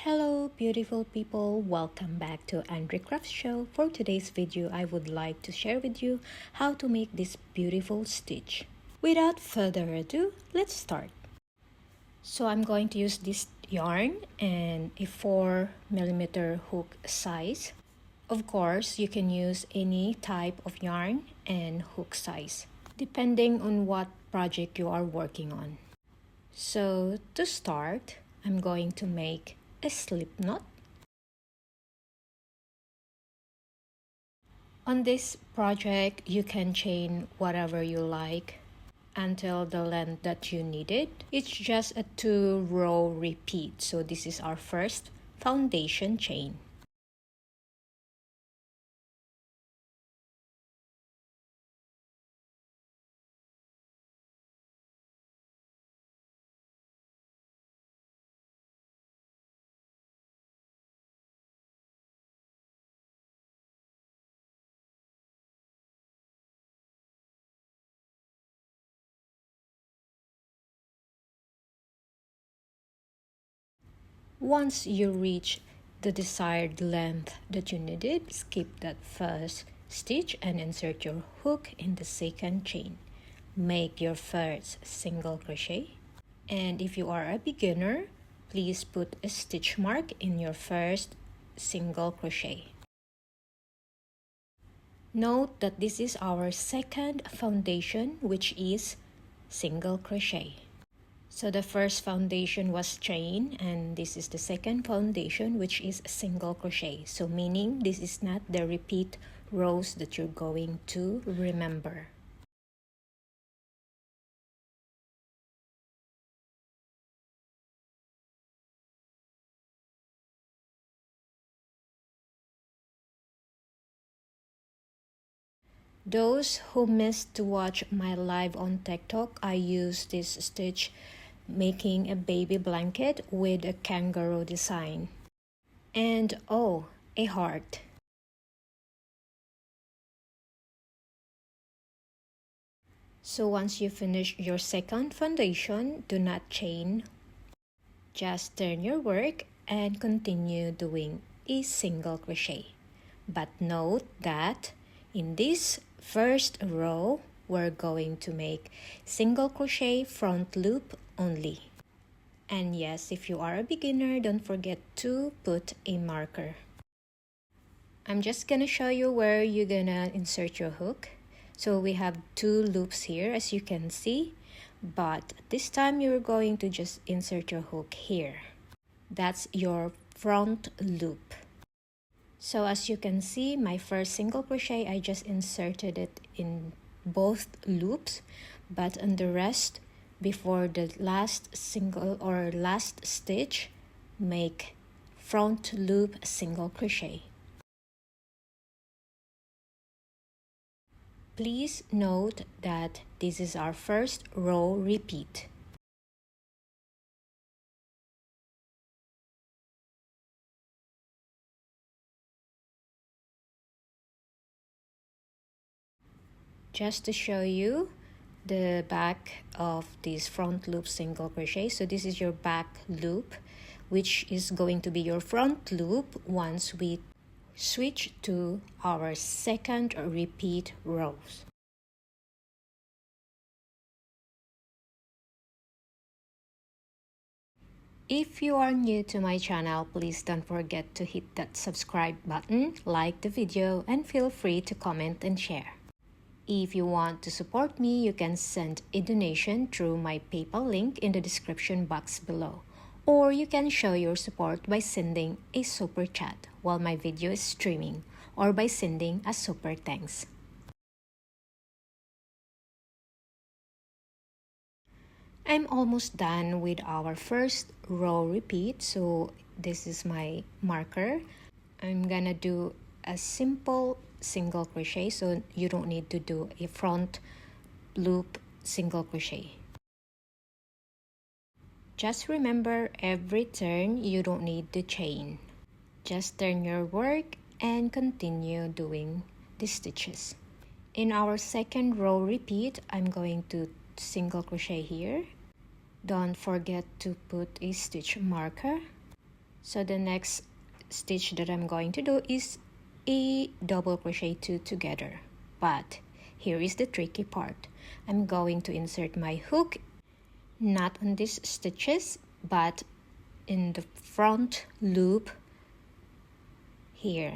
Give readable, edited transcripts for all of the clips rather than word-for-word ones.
Hello beautiful people, welcome back to Andre Craft Show. For today's video, I would like to share with you how to make this beautiful stitch. Without further ado, let's start. So I'm going to use this yarn and a 4mm hook size. Of course, you can use any type of yarn and hook size, depending on what project you are working on. So to start, I'm going to make a slip knot. On this project, you can chain whatever you like until the length that you needed. It's just a 2-row repeat. So this is our first foundation chain. Once you reach the desired length that you needed, skip that first stitch and insert your hook in the second chain. Make your first single crochet. And if you are a beginner, please put a stitch mark in your first single crochet. Note that this is our second foundation, which is single crochet. So the first foundation was chain, and this is the second foundation, which is single crochet. So meaning this is not the repeat rows that you're going to remember. Those who missed to watch my live on TikTok, I used this stitch making a baby blanket with a kangaroo design. And oh, a heart. So once you finish your second foundation, do not chain. Just turn your work and continue doing a single crochet. But note that in this first row, we're going to make single crochet front loop only. And yes, if you are a beginner, don't forget to put a marker. I'm just gonna show you where you're gonna insert your hook. So we have 2 loops here, as you can see, but this time you're going to just insert your hook here. That's your front loop. So as you can see, my first single crochet, I just inserted it in both loops, but on the rest, before the last single or last stitch, make front loop single crochet. Please note that this is our first row repeat. Just to show you the back of this front loop single crochet, so this is your back loop, which is going to be your front loop once we switch to our second repeat rows. If you are new to my channel, please don't forget to hit that subscribe button, like the video, and feel free to comment and share. If you want to support me, you can send a donation through my PayPal link in the description box below. Or you can show your support by sending a super chat while my video is streaming, or by sending a super thanks. I'm almost done with our first row repeat, so this is my marker. I'm gonna do a simple single crochet, so you don't need to do a front loop single crochet. Just remember, every turn you don't need to chain. Just turn your work and continue doing the stitches. In our second row repeat, I'm going to single crochet here. Don't forget to put a stitch marker. So the next stitch that I'm going to do is a double crochet two together, but here is the tricky part. I'm going to insert my hook not on these stitches but in the front loop here.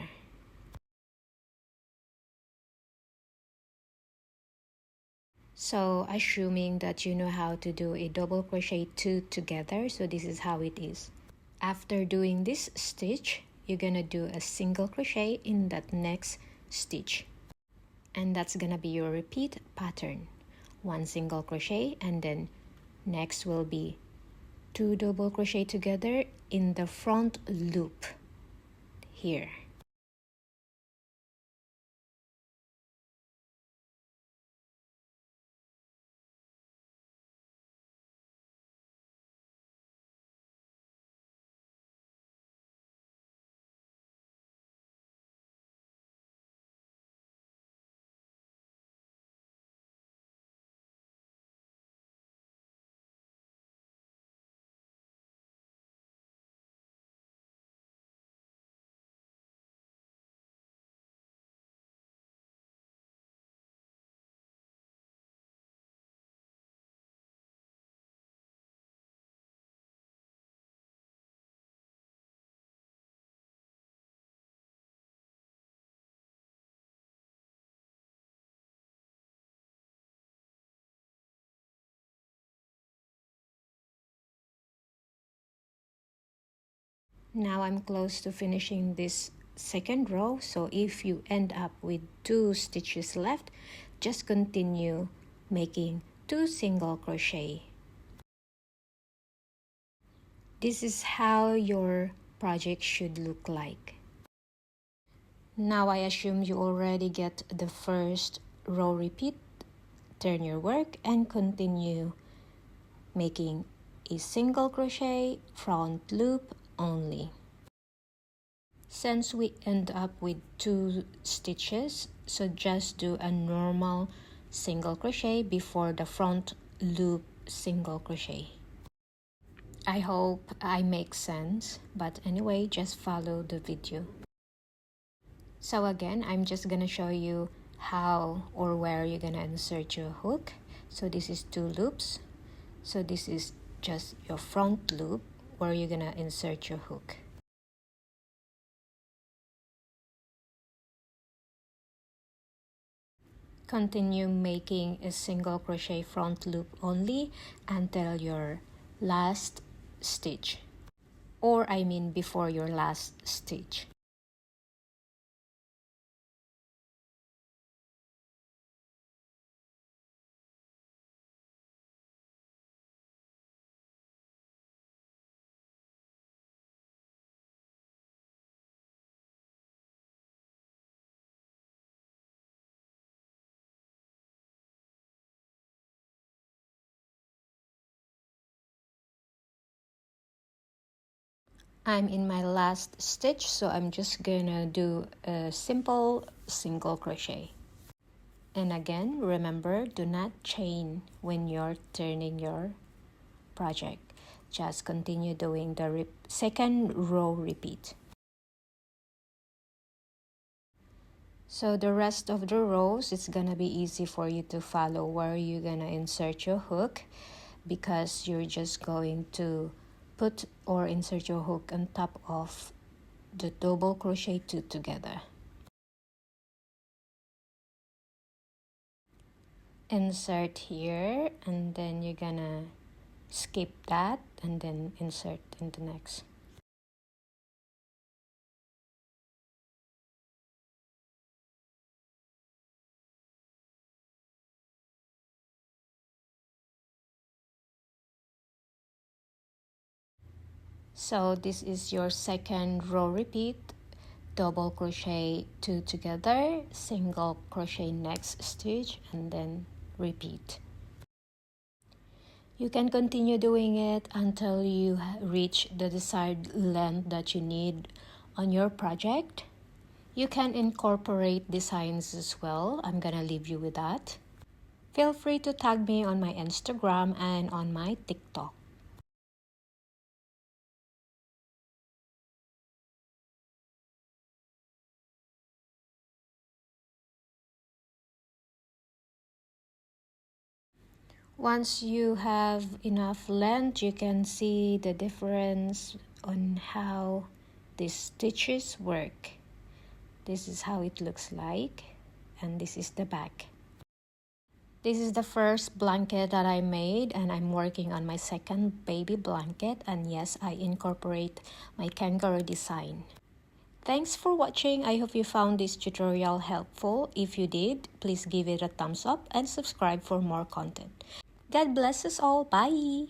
So assuming that you know how to do a double crochet two together, so this is how it is. After doing this stitch, you're gonna do a single crochet in that next stitch, and that's gonna be your repeat pattern. One single crochet, and then next will be two double crochet together in the front loop here. Now I'm close to finishing this second row, so if you end up with two stitches left, just continue making two single crochet. This is how your project should look like. Now I assume you already get the first row repeat. Turn your work and continue making a single crochet front loop only. Since we end up with two stitches, so just do a normal single crochet before the front loop single crochet. I hope I make sense, but anyway, just follow the video. So again, I'm just gonna show you how or where you're gonna insert your hook. So this is two loops. So this is just your front loop where you're gonna insert your hook. Continue making a single crochet front loop only until your last stitch, or I mean before your last stitch. I'm in my last stitch, so I'm just gonna do a simple single crochet. And again, remember, do not chain when you're turning your project. Just continue doing the second row repeat. So the rest of the rows, it's gonna be easy for you to follow where you're gonna insert your hook, because you're just going to put or insert your hook on top of the double crochet two together. Insert here, and then you're gonna skip that and then insert in the next. So this is your second row repeat. Double crochet two together, single crochet next stitch, and then repeat. You can continue doing it until you reach the desired length that you need on your project. You can incorporate designs as well. I'm gonna leave you with that. Feel free to tag me on my Instagram and on my TikTok. Once you have enough length, you can see the difference on how these stitches work. This is how it looks like, and this is the back. This is the first blanket that I made, and I'm working on my second baby blanket, and yes, I incorporate my kangaroo design. Thanks for watching. I hope you found this tutorial helpful. If you did, please give it a thumbs up and subscribe for more content. God bless us all. Bye!